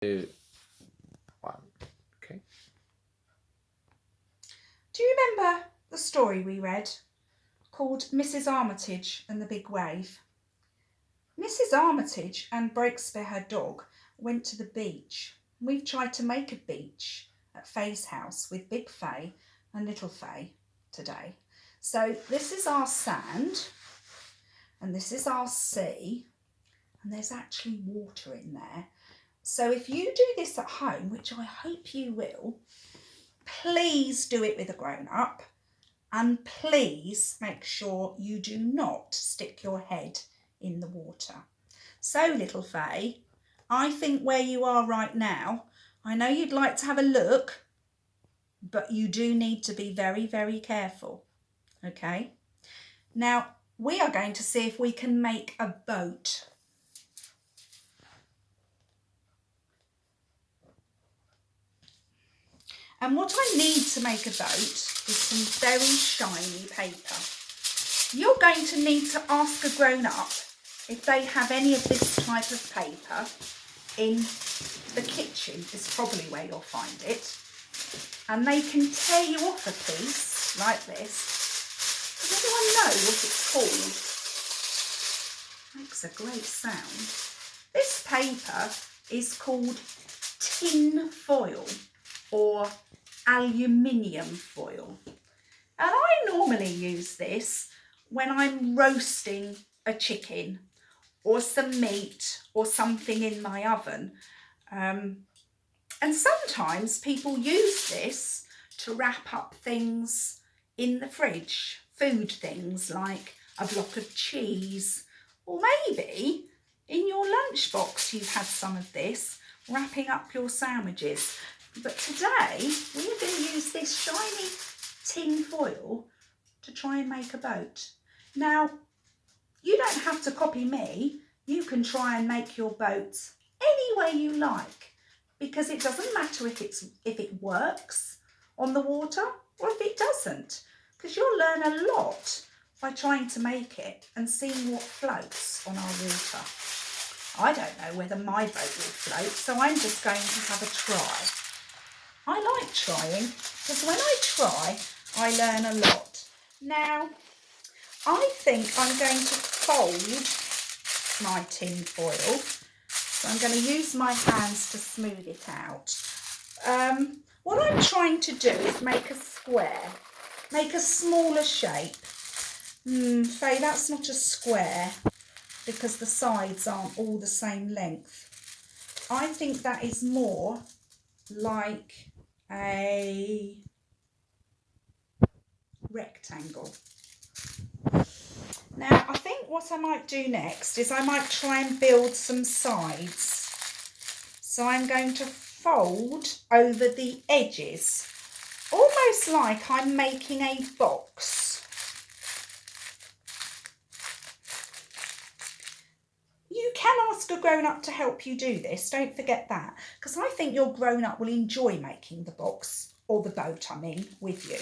2, 1. Okay. Do you remember the story we read called Mrs. Armitage and the Big Wave? Mrs. Armitage and Breakspear, her dog, went to the beach. We've tried to make a beach at Faye's house with Big Faye and Little Faye today. So this is our sand and this is our sea, and there's actually water in there. So if you do this at home, which I hope you will, please do it with a grown-up, and please make sure you do not stick your head in the water. So Little Faye, I think where you are right now, I know you'd like to have a look, but you do need to be very, very careful, okay? Now, we are going to see if we can make a boat. And what I need to make a boat is some very shiny paper. You're going to need to ask a grown-up if they have any of this type of paper in the kitchen, is probably where you'll find it. And they can tear you off a piece like this. Does anyone know what it's called? Makes a great sound. This paper is called tin foil or aluminium foil. And I normally use this when I'm roasting a chicken or some meat or something in my oven. And sometimes people use this to wrap up things in the fridge, food things like a block of cheese, or maybe in your lunchbox you've had some of this wrapping up your sandwiches. But today we're going to use this shiny tin foil to try and make a boat. Now, you don't have to copy me. You can try and make your boats any way you like, because it doesn't matter if it works on the water or if it doesn't, because you'll learn a lot by trying to make it and seeing what floats on our water. I don't know whether my boat will float, so I'm just going to have a try. I like trying, because when I try, I learn a lot. Now, I think I'm going to fold my tin foil. So I'm going to use my hands to smooth it out. What I'm trying to do is make a square, make a smaller shape. Faye, that's not a square because the sides aren't all the same length. I think that is more like a rectangle. Now, I think what I might do next is I might try and build some sides. So I'm going to fold over the edges, almost like I'm making a box. You can ask a grown-up to help you do this, don't forget that, because I think your grown-up will enjoy making the box, or the boat, I mean, with you.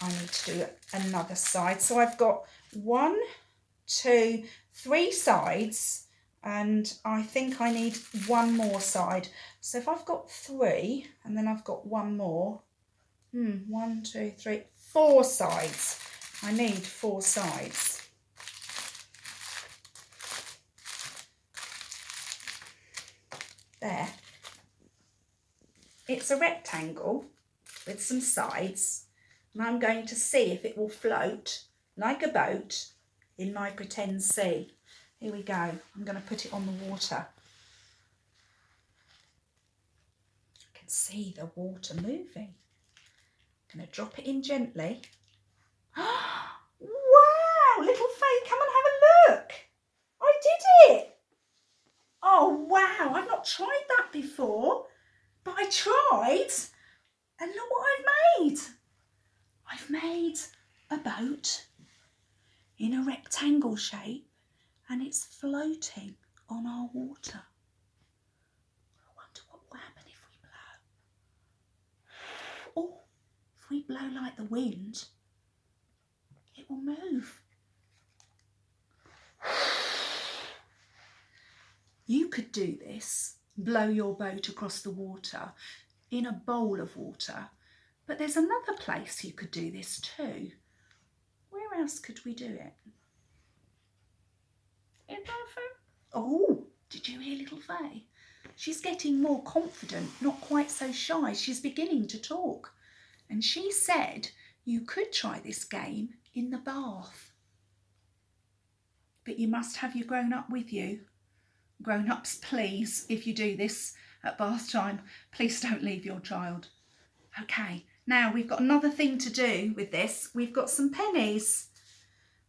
I need to do another side. So I've got 1, 2, 3 sides, and I think I need one more side. So if I've got 3 and then I've got one more, 1, 2, 3, 4 sides. I need 4 sides. There. It's a rectangle with some sides, and I'm going to see if it will float like a boat in my pretend sea. Here we go. I'm going to put it on the water. I can see the water moving. I'm going to drop it in gently. Wow! Little Faye, come and have a look. I did it. Oh, wow. I've not tried that before, but I tried. And look what I've made. I've made a boat in a rectangle shape, and it's floating on our water. I wonder what will happen if we blow. Oh, if we blow like the wind, it will move. You could do this blow your boat across the water in a bowl of water. But there's another place you could do this too. Where else could we do it? In bathroom? Oh, did you hear little Faye? She's getting more confident, not quite so shy. She's beginning to talk. And she said you could try this game in the bath. But you must have your grown-up with you. Grown-ups, please, if you do this at bath time, please don't leave your child. Okay, now we've got another thing to do with this. We've got some pennies.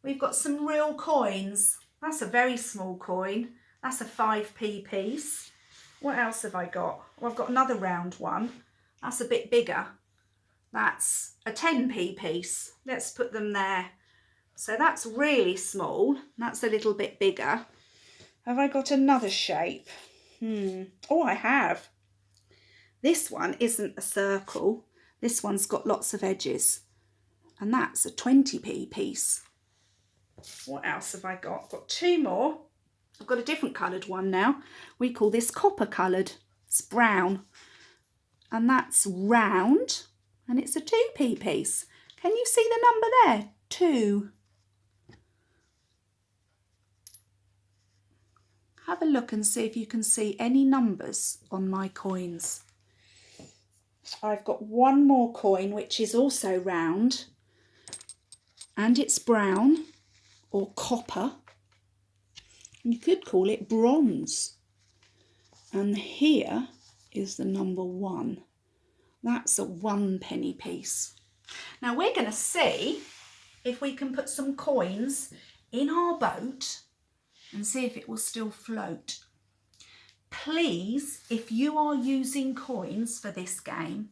We've got some real coins. That's a very small coin. That's a 5p piece. What else have I got? Well, I've got another round one. That's a bit bigger. That's a 10p piece. Let's put them there. So that's really small. That's a little bit bigger. Have I got another shape? Oh, I have. This one isn't a circle. This one's got lots of edges. And that's a 20p piece. What else have I got? I've got two more. I've got a different coloured one now. We call this copper coloured. It's brown. And that's round. And it's a 2p piece. Can you see the number there? 2. Have a look and see if you can see any numbers on my coins. I've got one more coin which is also round and it's brown or copper. You could call it bronze. And here is the number 1. That's a 1p piece. Now we're going to see if we can put some coins in our boat and see if it will still float. Please, if you are using coins for this game,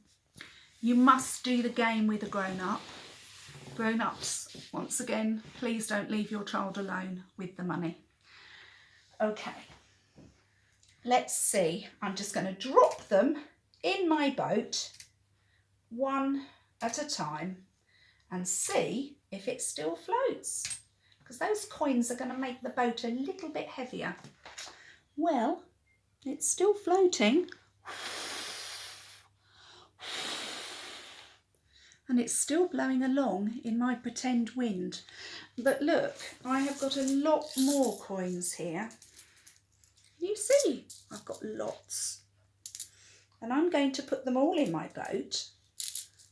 you must do the game with a grown-up. Grown-ups, once again, please don't leave your child alone with the money. Okay, let's see. I'm just going to drop them in my boat one at a time and see if it still floats, because those coins are going to make the boat a little bit heavier. Well, it's still floating. And it's still blowing along in my pretend wind. But look, I have got a lot more coins here. You see, I've got lots. And I'm going to put them all in my boat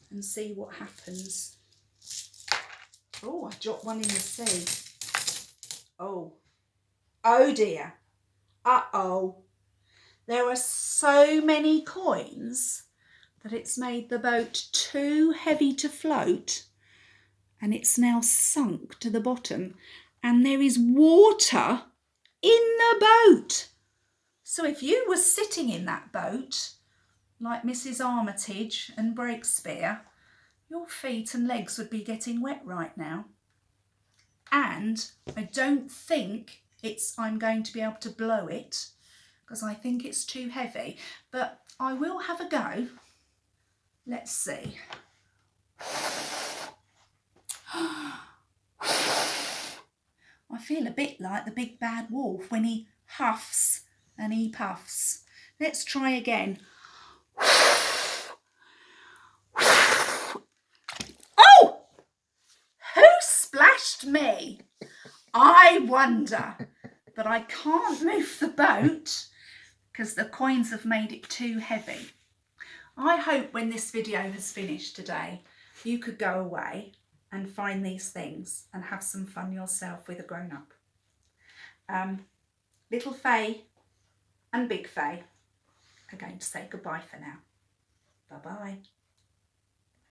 and see what happens. Oh, I dropped one in the sea. Oh. Oh dear. Uh-oh. There are so many coins that it's made the boat too heavy to float, and it's now sunk to the bottom, and there is water in the boat. So if you were sitting in that boat, like Mrs. Armitage and Breakspear, your feet and legs would be getting wet right now. And I don't think I'm going to be able to blow it, because I think it's too heavy, but I will have a go. Let's see. I feel a bit like the big bad wolf when he huffs and he puffs. Let's try again. Oh! Who splashed me? I wonder. But I can't move the boat because the coins have made it too heavy. I hope when this video has finished today, you could go away and find these things and have some fun yourself with a grown-up. Little Faye and Big Faye are going to say goodbye for now. Bye-bye.